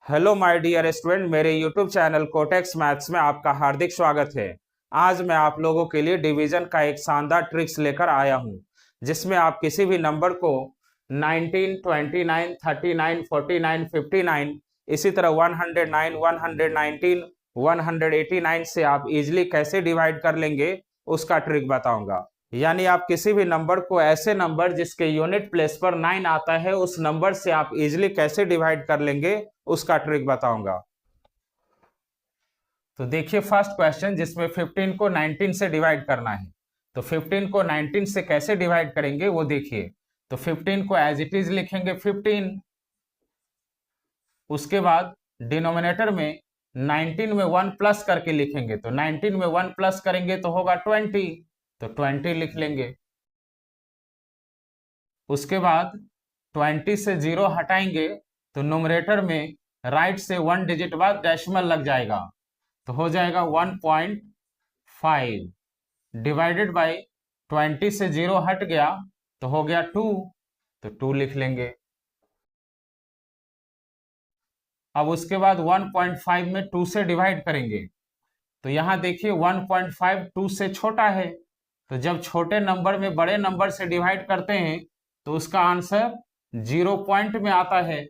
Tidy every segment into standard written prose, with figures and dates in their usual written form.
Hello my dear student, मेरे YouTube channel cortex maths में आपका हार्दिक स्वागत है। आज मैं आप लोगों के लिए डिवीजन का एक शानदार ट्रिक्स लेकर आया हूं, जिसमें आप किसी भी नंबर को 19, 29, 39, 49, 59, इसी तरह 109, 119, 189 से आप इजीली कैसे डिवाइड कर लेंगे उसका ट्रिक बताऊंगा। यानी आप किसी भी नंबर को, ऐसे नंबर जिसके यूनिट प्लेस पर 9 आता है, उस नंबर से आप इजीली कैसे डिवाइड कर लेंगे उसका ट्रिक बताऊंगा। तो देखिए फर्स्ट क्वेश्चन, जिसमें 15 को 19 से डिवाइड करना है। तो 15 को 19 से कैसे डिवाइड करेंगे वो देखिए। तो 15 को एज इट इज लिखेंगे 15, उसके बाद डिनोमिनेटर में 19 में 1 प्लस करके लिखेंगे। तो 19 में 1 प्लस करेंगे तो होगा 20, तो 20 लिख लेंगे। उसके बाद 20 से 0 हटाएंगे तो न्यूमरेटर में राइट से 1 डिजिट बाद डेसिमल लग जाएगा, तो हो जाएगा 1.5 डिवाइडेड बाय 20 से 0 हट गया तो हो गया 2, तो 2 लिख लेंगे। अब उसके बाद 1.5 में 2 से डिवाइड करेंगे। तो यहां देखिए 1.5 2 से छोटा है, तो जब छोटे नंबर में बड़े नंबर से डिवाइड करते हैं तो उसका आंसर 0 पॉइंट में आता है,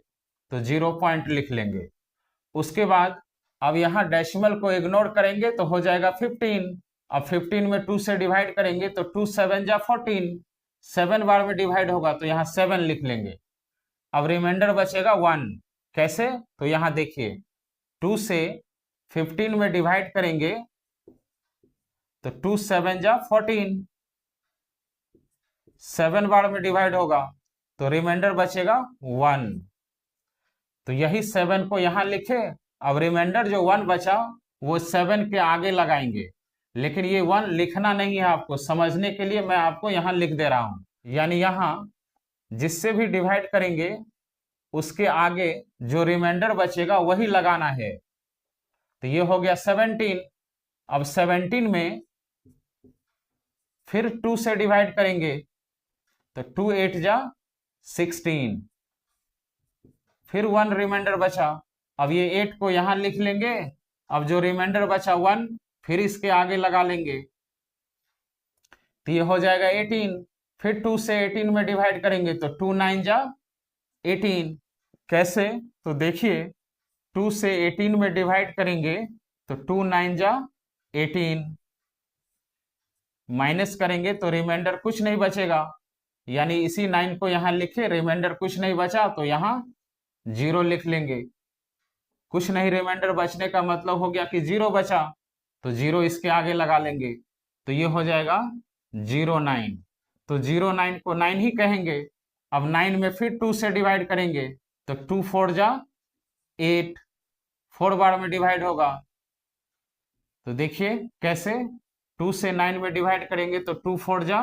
तो 0 पॉइंट लिख लेंगे। उसके बाद अब यहाँ डेसिमल को इग्नोर करेंगे तो हो जाएगा 15। अब 15 में 2 से डिवाइड करेंगे तो 2 7 जा 14, 7 बार में डिवाइड होगा तो यहाँ 7 लिख लेंगे। अब रिमाइंडर बचेगा 1। कैसे? तो यहाँ देखिए 2 से 15 में डिवाइड करेंगे तो 2 7 जा 14, 7 बार में डिवाइड होगा तो रिमाइंडर बचेगा 1। तो यही 7 को यहां लिखे। अब रिमाइंडर जो 1 बचा वो 7 के आगे लगाएंगे, लेकिन ये 1 लिखना नहीं है, आपको समझने के लिए मैं आपको यहां लिख दे रहा हूं। यानी यहां जिससे भी डिवाइड करेंगे उसके आगे जो रिमाइंडर बचेगा वही लगाना है। तो ये हो गया 17। अब 17 में फिर 2 से डिवाइड करेंगे तो 2 8 जा 16, फिर 1 रिमाइंडर बचा। अब ये 8 को यहां लिख लेंगे। अब जो रिमाइंडर बचा 1 फिर इसके आगे लगा लेंगे, तो ये हो जाएगा 18। फिर 2 से 18 में डिवाइड करेंगे तो 2 9 जा 18। कैसे? तो देखिए 2 से 18 में डिवाइड करेंगे तो 2 9 जा 18, माइनस करेंगे तो रिमाइंडर कुछ नहीं बचेगा। यानी इसी 9 को यहां लिखे, रिमाइंडर कुछ नहीं बचा तो यहां 0 लिख लेंगे। कुछ नहीं रिमाइंडर बचने का मतलब हो गया कि 0 बचा, तो 0 इसके आगे लगा लेंगे, तो ये हो जाएगा 0 9। तो 0 9 को 9 ही कहेंगे। अब 9 में फिर 2 से डिवाइड करेंगे तो 2 4 जा 8, 4 बार में डिवाइड होगा। तो देखिए कैसे 2 से 9 में डिवाइड करेंगे तो 2 4 जा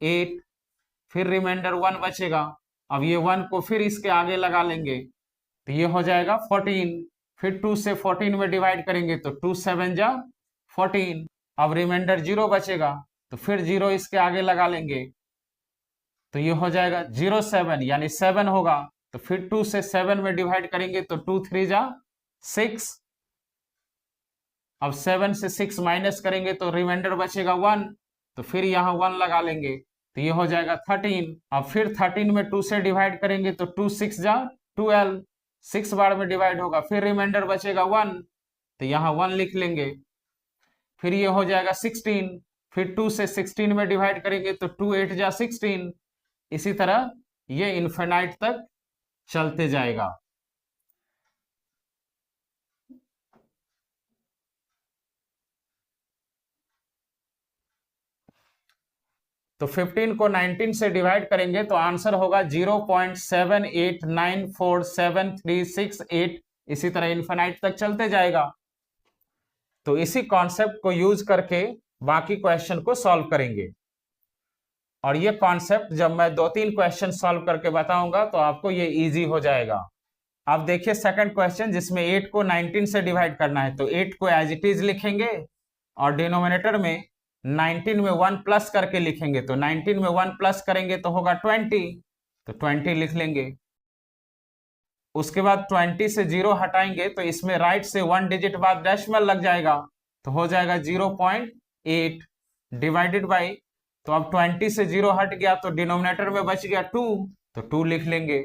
8, फिर रिमाइंडर 1 बचेगा। अब ये 1 को फिर इसके आगे लगा लेंगे तो ये हो जाएगा 14। फिर 2 से 14 में डिवाइड करेंगे तो 2 7 जा 14। अब रिमाइंडर 0 बचेगा तो फिर 0 इसके आगे लगा लेंगे, तो ये हो जाएगा 0 7, यानी 7 होगा। तो फिर 2 से 7 में डिवाइड करेंगे तो 2 3 जा 6। अब 7 से 6 माइनस करेंगे तो रिमाइंडर बचेगा 1, तो फिर यहाँ 1 लगा लेंगे तो ये हो जाएगा 13। अब फिर 13 में 2 से डिवाइड करेंगे तो 2 6 जा 12, 6 बार में डिवाइड होगा, फिर रिमाइंडर बचेगा 1, तो यहाँ 1 लिख लेंगे। फिर ये हो जाएगा 16। फिर 2 से 16 में डिवाइड करेंगे तो 2 8 जा 16। इसी तरह ये इन्फिनाइट तक चलते जाएगा। तो 15 को 19 से डिवाइड करेंगे तो आंसर होगा 0.78947368। इसी तरह इन्फिनाइट तक चलते जाएगा। तो इसी कॉन्सेप्ट को यूज करके बाकी क्वेश्चन को सॉल्व करेंगे। और ये कॉन्सेप्ट जब मैं 2-3 क्वेश्चन सॉल्व करके बताऊंगा तो आपको ये इजी हो जाएगा। अब देखिए सेकंड क्वेश्चन, जिसमें 8 को 19 से डिवाइड करना है। तो 8 को एज इट इज लिखेंगे और डिनोमिनेटर में 19 में 1 प्लस करके लिखेंगे। तो 19 में 1 प्लस करेंगे तो होगा 20, तो 20 लिख लेंगे। उसके बाद 20 से 0 हटाएंगे तो इसमें राइट से 1 डिजिट बाद डेसिमल लग जाएगा, तो हो जाएगा 0.8 डिवाइडेड बाई, तो अब 20 से 0 हट गया तो डिनोमिनेटर में बच गया 2, तो 2 लिख लेंगे।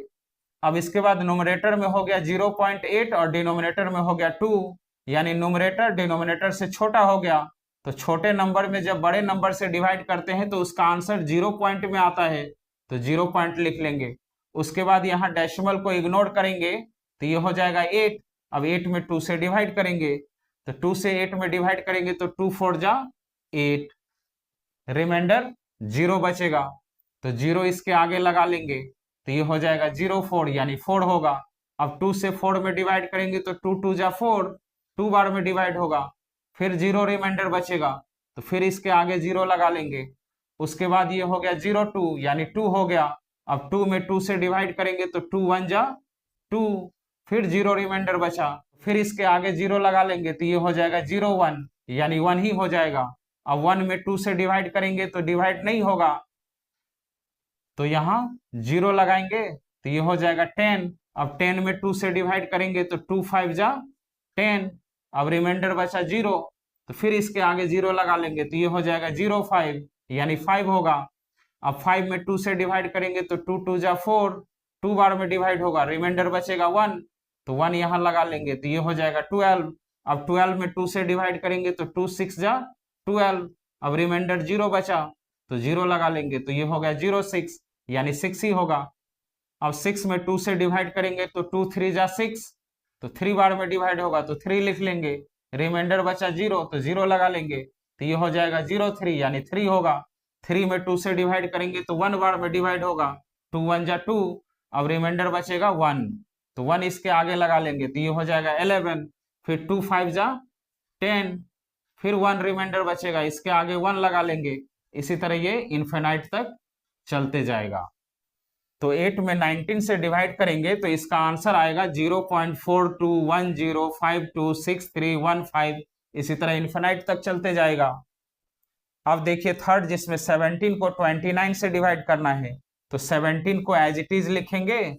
अब इसके बाद न्यूमरेटर में हो गया 0.8 और डिनोमिनेटर में हो गया 2, यानी न्यूमरेटर डिनोमिनेटर से छोटा हो गया, तो छोटे नंबर में जब बड़े नंबर से डिवाइड करते हैं तो उसका आंसर 0 पॉइंट में आता है, तो 0 पॉइंट लिख लेंगे। उसके बाद यहाँ डेसिमल को इग्नोर करेंगे तो ये हो जाएगा 8। अब 8 में 2 से डिवाइड करेंगे, तो 2 से 8 में डिवाइड करेंगे तो 2 4 जा 8, रिमाइंडर 0 बचेगा, तो 0 इसके आगे लगा लेंगे, तो ये हो जाएगा 0 4 यानी 4 होगा। अब 2 से 4 में डिवाइड करेंगे तो 2 2 जा 4, 2 बार में डिवाइड होगा, फिर 0 रिमाइंडर बचेगा, तो फिर इसके आगे 0 लगा लेंगे। उसके बाद ये हो गया 0 2 यानी 2 हो गया। अब 2 में 2 से डिवाइड करेंगे तो 2 1 जा 2, फिर 0 रिमाइंडर बचा, फिर इसके आगे 0 लगा लेंगे, तो ये हो जाएगा 0 1 यानी 1 ही हो जाएगा। अब 1 में 2 से डिवाइड करेंगे तो डिवाइड नहीं होगा, तो यहाँ 0 लगाएंगे, तो ये हो जाएगा 10। अब 10 में 2 से डिवाइड करेंगे तो 2 5 जा 10, अब रिमाइंडर बचा 0, तो फिर इसके आगे 0 लगा लेंगे, तो ये हो जाएगा 0 5 यानी 5 होगा। अब 5 में 2 से डिवाइड करेंगे तो 2 2 जा 4, 2 बार में डिवाइड होगा, रिमाइंडर बचेगा 1, तो 1 यहाँ लगा लेंगे, तो ये हो जाएगा 12। अब 12 में 2 से डिवाइड करेंगे तो 2 6 जा 12, अब रिमाइंडर 0 बचा, तो 0 लगा लेंगे, तो ये हो गया 0 6 यानी 6 ही होगा। अब 6 में 2 से डिवाइड करेंगे तो 2 3 जा 6, तो 3 बार में डिवाइड होगा, तो 3 लिख लेंगे, रिमाइंडर बचा 0, तो 0 लगा लेंगे, तो ये हो जाएगा 0 3 यानी 3 होगा। 3 में 2 से डिवाइड करेंगे तो 1 बार में डिवाइड होगा, 2 1 जा 2, अब रिमाइंडर बचेगा 1, तो 1 इसके आगे लगा लेंगे, तो ये हो जाएगा 11, फिर 2 5 जा 10, फिर 1 रिमाइंडर बचेगा, इसके आगे 1 लगा लेंगे। इसी तरह ये इन्फिनाइट तक चलते जाएगा। तो 8 में 19 से डिवाइड करेंगे तो इसका आंसर आएगा 0.4210526315। इसी तरह इन्फिनाइट तक चलते जाएगा। अब देखिए थर्ड, जिसमें 17 को 29 से डिवाइड करना है, तो 17 को एज इट इज लिखेंगे।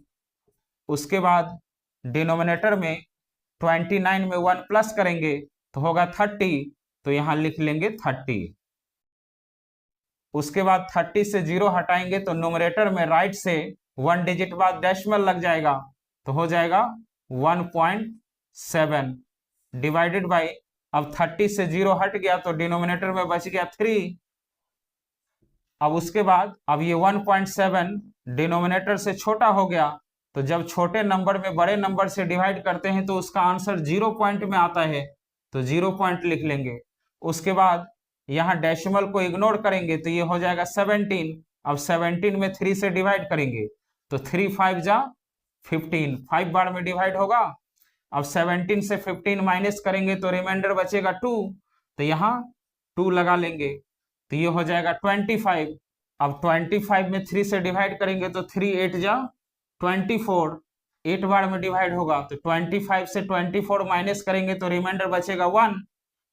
उसके बाद डिनोमिनेटर में 29 में 1 प्लस करेंगे तो होगा 30, तो यहां लिख लेंगे 30। उसके बाद 30 से 0 हटाएंगे तो न्यूमरेटर में राइट से 1 डिजिट बाद डेसिमल लग जाएगा, तो हो जाएगा 1.7 डिवाइडेड बाई, अब 30 से 0 हट गया तो डिनोमिनेटर में बच गया 3। अब उसके बाद अब ये 1.7 डिनोमिनेटर से छोटा हो गया, तो जब छोटे नंबर में बड़े नंबर से डिवाइड करते हैं तो उसका आंसर 0 पॉइंट में आता है, तो 0 पॉइंट लिख लेंगे। उसके बाद यहाँ डेसिमल को इग्नोर करेंगे तो ये हो जाएगा 17। अब 17 में 3 से डिवाइड करेंगे तो 3 5 जा 15, 5 बार में डिवाइड होगा। अब 17 से 15 माइनस करेंगे तो रिमाइंडर बचेगा 2, तो यहाँ 2 लगा लेंगे, तो ये हो जाएगा 25। अब 25 में 3 से डिवाइड करेंगे तो 3 8 जा 24, 8 बार में डिवाइड होगा, तो 25 से 24 माइनस करेंगे तो रिमाइंडर बचेगा 1।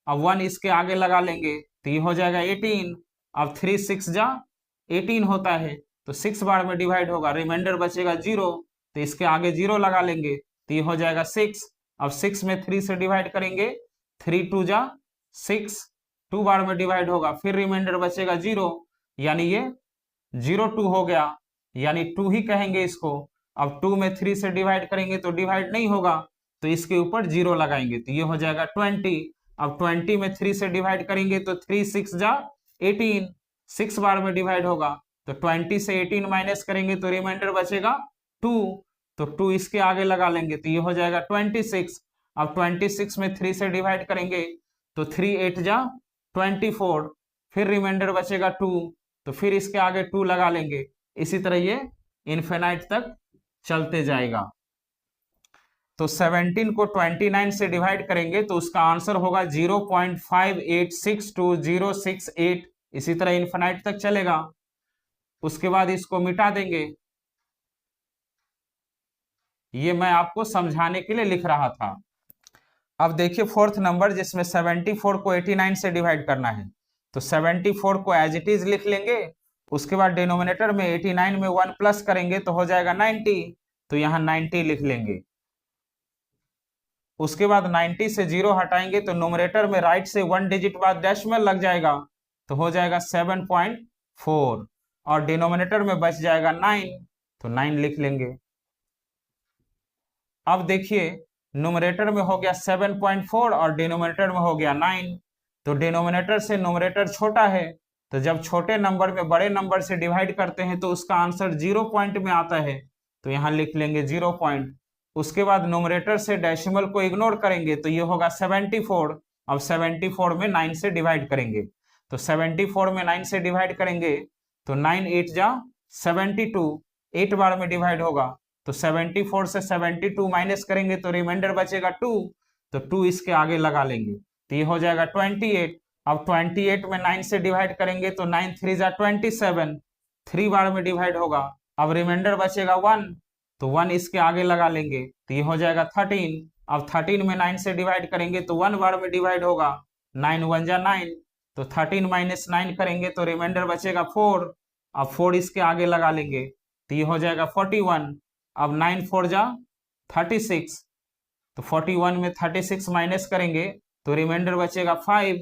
अब 1 इसके आगे लगा लेंगे तो ये हो जाएगा 18। अब 3 6 जा 18 होता है, तो 6 बार में डिवाइड होगा, रिमाइंडर बचेगा 0, तो इसके आगे 0 लगा लेंगे, तो ये हो जाएगा 6। अब 6 में 3 से डिवाइड करेंगे, 3 2 जा 6, 2 बार में डिवाइड होगा, फिर रिमाइंडर बचेगा 0, यानी ये 0 2 हो गया, यानी 2 ही कहेंगे इसको। अब 2 में 3 से डिवाइड करेंगे तो डिवाइड नहीं होगा, तो इसके ऊपर 0 लगाएंगे, तो ये हो जाएगा 20। अब 20 में 3 से डिवाइड करेंगे तो 3 6 जा 18, 6 बार में डिवाइड होगा, तो 20 से 18 माइनस करेंगे तो रिमाइंडर बचेगा 2, तो 2 इसके आगे लगा लेंगे, तो ये हो जाएगा 26। अब 26 में 3 से डिवाइड करेंगे तो 3 8 जा 24, फिर रिमाइंडर बचेगा 2, तो फिर इसके आगे 2 लगा लेंगे। इसी तरह ये इन्फिनाइट तक चलते जाएगा। तो 17 को 29 से डिवाइड करेंगे तो उसका आंसर होगा 0.58622068। इसी तरह इन्फिनाइट तक चलेगा। उसके बाद इसको मिटा देंगे, ये मैं आपको समझाने के लिए लिख रहा था। अब देखिए फोर्थ नंबर, जिसमें 74 को 89 से डिवाइड करना है, तो 74 को एज इट इज लिख लेंगे। उसके बाद डिनोमिनेटर में 89 में 1 प्लस करेंगे तो हो जाएगा 90, तो यहाँ 90 लिख लेंगे। उसके बाद 90 से 0 हटाएंगे तो न्यूमरेटर में राइट से 1 डिजिट बाद डेसिमल लग जाएगा, तो हो जाएगा 7.4, और डिनोमिनेटर में बच जाएगा 9, तो 9 लिख लेंगे। अब देखिए न्यूमरेटर में हो गया 7.4 और डिनोमिनेटर में हो गया 9, तो डिनोमिनेटर से न्यूमरेटर छोटा है, तो जब छोटे नंबर में बड़े नंबर से डिवाइड करते हैं तो उसका आंसर 0 पॉइंट में आता है, तो यहाँ लिख लेंगे 0 पॉइंट। उसके बाद न्यूमरेटर से डेसिमल को इग्नोर करेंगे तो ये होगा 74। अब 74 में 9 से डिवाइड करेंगे, तो 74 में 9 से डिवाइड करेंगे तो 9 8 जा 72, 8 बार में डिवाइड होगा, तो 74 से 72 माइनस करेंगे तो रिमाइंडर बचेगा 2, तो 2 इसके आगे लगा लेंगे, तो ये हो जाएगा 28। अब 28 में 9 से डिवाइड करेंगे तो 9 3 जा 27, 3 बार में डिवाइड होगा। अब रिमाइंडर बचेगा 1, तो 1 इसके आगे लगा लेंगे, तो ये हो जाएगा 13। अब 13 में 9 से डिवाइड करेंगे तो 1 बार में डिवाइड होगा, 9 1 जा 9, तो 13 माइनस 9 करेंगे तो रिमाइंडर बचेगा 4। अब 4 इसके आगे लगा लेंगे, तो ये हो जाएगा 41। अब 9 4 जा 36, तो 41 में 36 माइनस करेंगे तो रिमाइंडर बचेगा 5,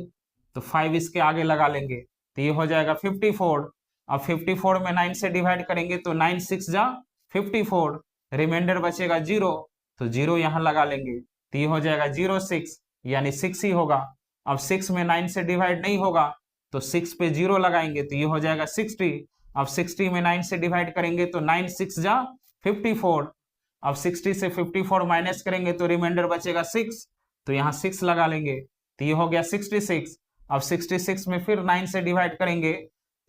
तो 5 इसके आगे लगा लेंगे, तो ये हो जाएगा 54। अब 54 में 9 से डिवाइड करेंगे तो 9 6 जा 54, रिमाइंडर बचेगा 0, तो 0 यहाँ लगा लेंगे, तो ये हो जाएगा 06, यानी 6 ही होगा। अब 6 में 9 से डिवाइड नहीं होगा तो 6 पे 0 लगाएंगे, तो ये हो जाएगा 60। अब 60 में 9 से डिवाइड करेंगे तो 9 6 जा 54, अब 60 से 54 माइनस करेंगे तो रिमाइंडर बचेगा 6, तो यहाँ 6 लगा लेंगे, तो ये हो गया 66। अब 66 में फिर 9 से डिवाइड करेंगे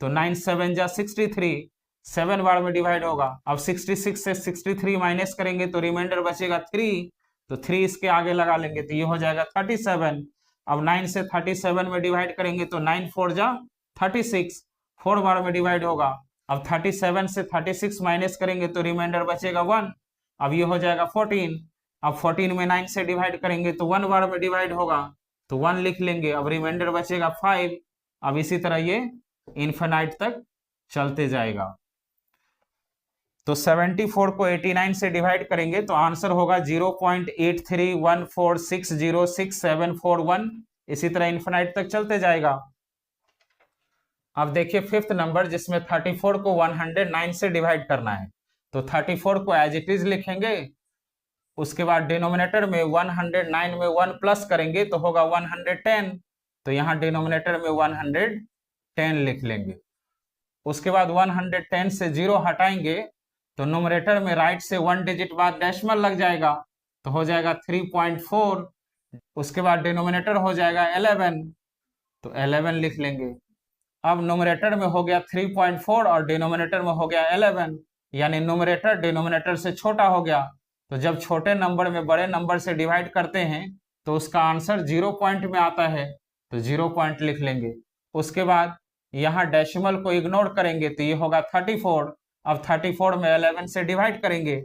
तो 9 7 जा 63, 7 बार में डिवाइड होगा। अब 66 से 63 माइनस करेंगे तो रिमाइंडर बचेगा 3, तो 3 इसके आगे लगा लेंगे, तो ये हो जाएगा 37। अब 9 से 37 में डिवाइड करेंगे तो 9 4 जा 36, 4 बार में डिवाइड होगा। अब 37 से 36 माइनस करेंगे तो रिमाइंडर बचेगा 1, अब ये हो जाएगा 14। अब 14 में 9 से डिवाइड करेंगे तो 1 बार में डिवाइड होगा, तो 1 लिख लेंगे, अब रिमाइंडर बचेगा 5। अब इसी तरह ये इन्फिनाइट तक चलते जाएगा। तो 74 को 89 से डिवाइड करेंगे तो आंसर होगा 0.8314606741। इसी तरह इन्फिनाइट तक चलते जाएगा। अब देखिए फिफ्थ नंबर जिसमें 34 को 109 से डिवाइड करना है, तो 34 को एज इट इज लिखेंगे, उसके बाद डिनोमिनेटर में 109 में 1 प्लस करेंगे तो होगा 110, तो यहाँ डिनोमिनेटर में 110 लिख लेंगे। उसके बाद 110 से 0 हटाएंगे तो न्यूमरेटर में राइट से 1 डिजिट बाद डेसिमल लग जाएगा, तो हो जाएगा 3.4। उसके बाद डिनोमिनेटर हो जाएगा 11, तो 11 लिख लेंगे। अब न्यूमरेटर में हो गया 3.4 और डिनोमिनेटर में हो गया 11, यानी न्यूमरेटर डिनोमिनेटर से छोटा हो गया, तो जब छोटे नंबर में बड़े नंबर से डिवाइड करते हैं तो उसका आंसर 0 पॉइंट में आता है, तो 0 पॉइंट लिख लेंगे। उसके बाद यहाँ डेसिमल को इग्नोर करेंगे तो ये होगा 34। अब 34 में 11 से डिवाइड करेंगे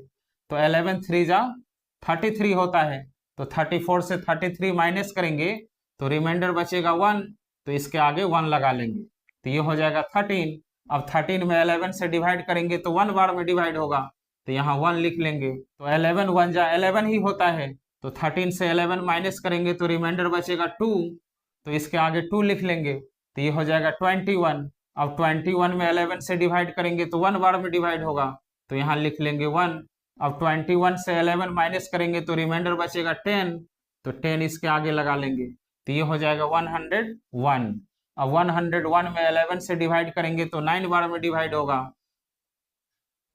तो 11 3 जा 33 होता है, तो 34 से 33 माइनस करेंगे तो रिमाइंडर बचेगा 1, तो इसके आगे 1 लगा लेंगे, तो ये हो जाएगा 13। अब 13 में 11 से डिवाइड करेंगे तो 1 बार में डिवाइड होगा, तो यहाँ 1 लिख लेंगे, तो 11 1 जा 11 ही होता है, तो 13 से 11 माइनस करेंगे तो रिमाइंडर बचेगा 2, तो इसके आगे 2 लिख लेंगे, तो ये हो जाएगा 21। अब 21 में 11 से डिवाइड करेंगे तो 1 बार में डिवाइड होगा, तो यहाँ लिख लेंगे 1। अब 21 से 11 माइनस करेंगे तो रिमाइंडर बचेगा 10, तो 10 इसके आगे लगा लेंगे, तो ये हो जाएगा 101। अब 101 में 11 से डिवाइड करेंगे तो 9 बार में डिवाइड होगा,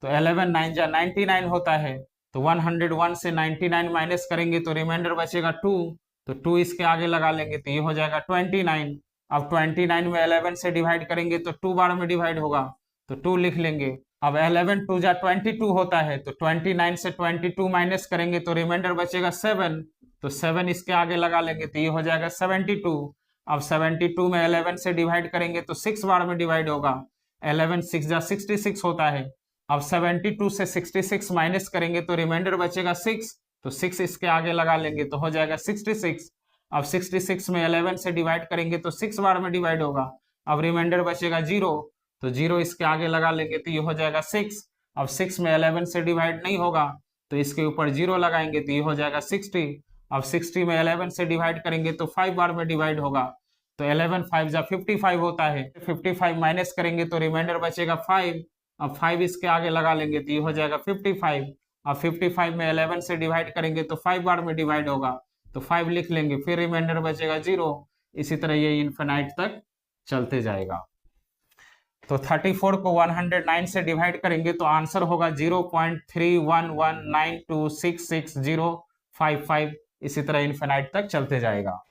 तो 11 9 जा 99 होता है, तो 101 से 99 माइनस करेंगे तो रिमाइंडर बचेगा 2, तो 2 इसके आगे लगा लेंगे, तो ये हो जाएगा 29। अब 29 में 11 से डिवाइड करेंगे तो 2 बार में डिवाइड होगा, तो 2 लिख लेंगे। अब 11 2 जा 22 होता है, तो 29 से 22 माइनस करेंगे तो रिमाइंडर बचेगा 7, तो 7 इसके आगे लगा लेंगे, तो ये हो जाएगा 72। अब 72 में 11 से डिवाइड करेंगे तो 6 बार में डिवाइड होगा, 11 6 जा 66 होता है। अब 72 से 66 माइनस करेंगे तो रिमाइंडर बचेगा 6, तो 6 इसके आगे लगा लेंगे, तो हो जाएगा 66। अब 66 में 11 से डिवाइड करेंगे तो 6 बार में डिवाइड होगा, अब रिमाइंडर बचेगा 0, तो 0 इसके आगे लगा लेंगे, तो ये हो जाएगा 6। अब 6 में 11 से डिवाइड नहीं होगा तो इसके ऊपर 0 लगाएंगे, तो ये हो जाएगा 60। अब 60 में 11 से डिवाइड करेंगे तो 5 बार में डिवाइड होगा, तो 11 5 जा 55 होता है। 55 माइनस करेंगे तो रिमाइंडर बचेगा 5। अब 5 इसके आगे लगा लेंगे तो ये हो जाएगा 55। अब 55 में 11 से डिवाइड करेंगे तो 5 बार में डिवाइड होगा, तो 5 लिख लेंगे, फिर रिमाइंडर बचेगा 0। इसी तरह ये इन्फिनाइट तक चलते जाएगा। तो 34 को 109 से डिवाइड करेंगे तो आंसर होगा 0.31192666055। इसी तरह इन्फिनाइट तक चलते जाएगा।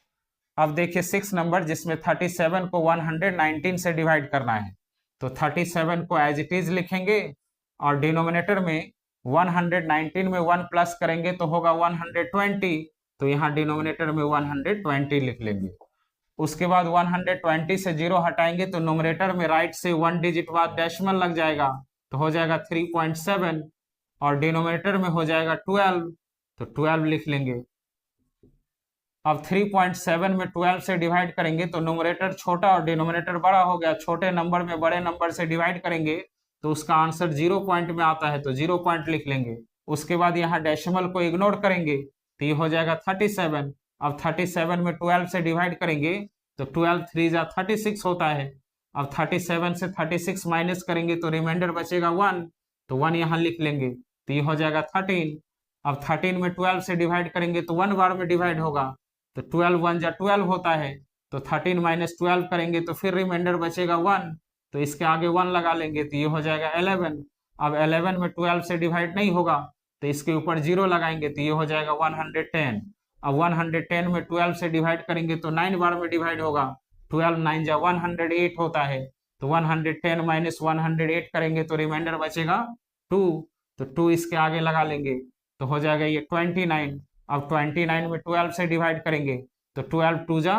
अब देखिए 6 नंबर, जिसमें 37 को 119 से डिवाइड करना है, तो 37 को एज इट इज लिखेंगे और डिनोमिनेटर में 119 में 1 प्लस करेंगे तो होगा 120, तो यहाँ डिनोमिनेटर में 120 लिख लेंगे। उसके बाद 120 से 0 हटाएंगे तो नोमिनेटर में राइट से 1 डिजिट बाद डेसिमल लग जाएगा, तो हो जाएगा 3.7 और डिनोमिनेटर में हो जाएगा 12, तो 12 लिख लेंगे। अब 3.7 में 12 से डिवाइड करेंगे तो नोमिनेटर छोटा और डिनोमिनेटर बड़ा हो गया। छोटे नंबर में बड़े नंबर से डिवाइड करेंगे तो उसका आंसर 0 पॉइंट में आता है, तो 0 पॉइंट लिख लेंगे। उसके बाद यहाँ डेसिमल को इग्नोर करेंगे तो ये हो जाएगा 37। अब 37 में 12 से डिवाइड करेंगे तो 12 3 जा 36 होता है। अब 37 से 36 माइनस करेंगे तो रिमाइंडर बचेगा 1, तो 1 यहाँ लिख लेंगे, तो ये हो जाएगा 13। अब 13 में 12 से डिवाइड करेंगे तो 1 बार में डिवाइड होगा, तो 12 1 जा 12 होता है। तो 13 माइनस 12 करेंगे तो फिर रिमाइंडर बचेगा 1, तो इसके आगे 1 लगा लेंगे, तो ये हो जाएगा 11। अब 11 में 12 से डिवाइड नहीं होगा तो इसके ऊपर 0 लगाएंगे, तो ये हो जाएगा 110। अब 110 में 12 से डिवाइड करेंगे तो 9 बार में डिवाइड होगा। 12 9 जा 108 होता है, तो 110 माइनस 108 करेंगे तो रिमाइंडर बचेगा 2, तो 2 इसके आगे लगा लेंगे, तो हो जाएगा ये 29। अब 29 में 12 से डिवाइड करेंगे तो 12 2 जा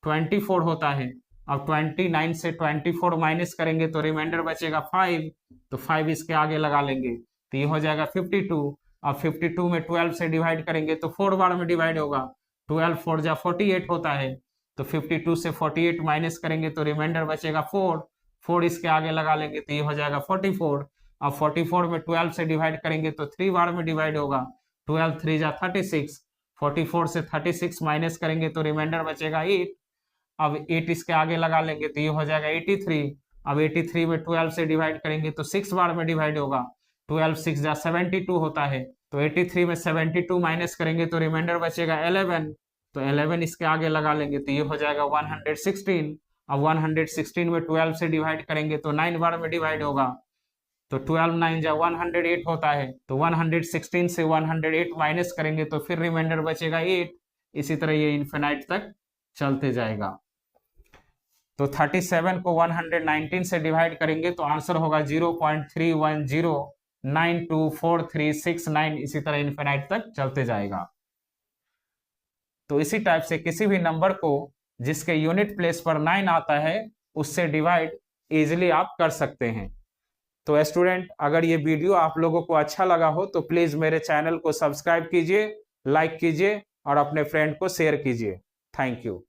24 होता है। अब 29 से 24 माइनस करेंगे तो रिमाइंडर बचेगा 5, तो 5 इसके आगे लगा लेंगे, तो ये हो जाएगा 52। अब 52 में 12 से डिवाइड करेंगे तो 4 बार में डिवाइड होगा। 12 4 जा 48 होता है, तो 52 से 48 माइनस करेंगे तो रिमाइंडर बचेगा 4। 4 इसके आगे लगा लेंगे तो ये हो जाएगा 44। अब 44 में 12 से डिवाइड करेंगे तो 3 बार में डिवाइड होगा। 12 3 जा 36। 44 से 36 माइनस करेंगे तो रिमाइंडर बचेगा 8। अब 8 इसके आगे लगा लेंगे तो ये हो जाएगा 83। अब 83 में 12 से डिवाइड करेंगे तो 6 बार में डिवाइड होगा। 12 6 जा 72 होता है, तो 83 में 72 माइनस करेंगे तो रिमाइंडर बचेगा 11, तो 11 इसके आगे लगा लेंगे तो ये हो जाएगा 116। अब 116 में 12 से डिवाइड करेंगे तो 9 बार में डिवाइड होगा, तो 12 9 जा 108 होता है, तो 116 से 108 माइनस करेंगे तो फिर रिमाइंडर बचेगा 8। इसी तरह ये इन्फिनाइट तक चलते जाएगा। तो 37 को 119 से डिवाइड करेंगे तो आंसर होगा 0.310924369। इसी तरह इन्फिनाइट तक चलते जाएगा। तो इसी टाइप से किसी भी नंबर को जिसके यूनिट प्लेस पर 9 आता है उससे डिवाइड इजीली आप कर सकते हैं। तो स्टूडेंट, अगर ये वीडियो आप लोगों को अच्छा लगा हो तो प्लीज मेरे चैनल को सब्सक्राइब कीजिए, लाइक कीजिए और अपने फ्रेंड को शेयर कीजिए। Thank you.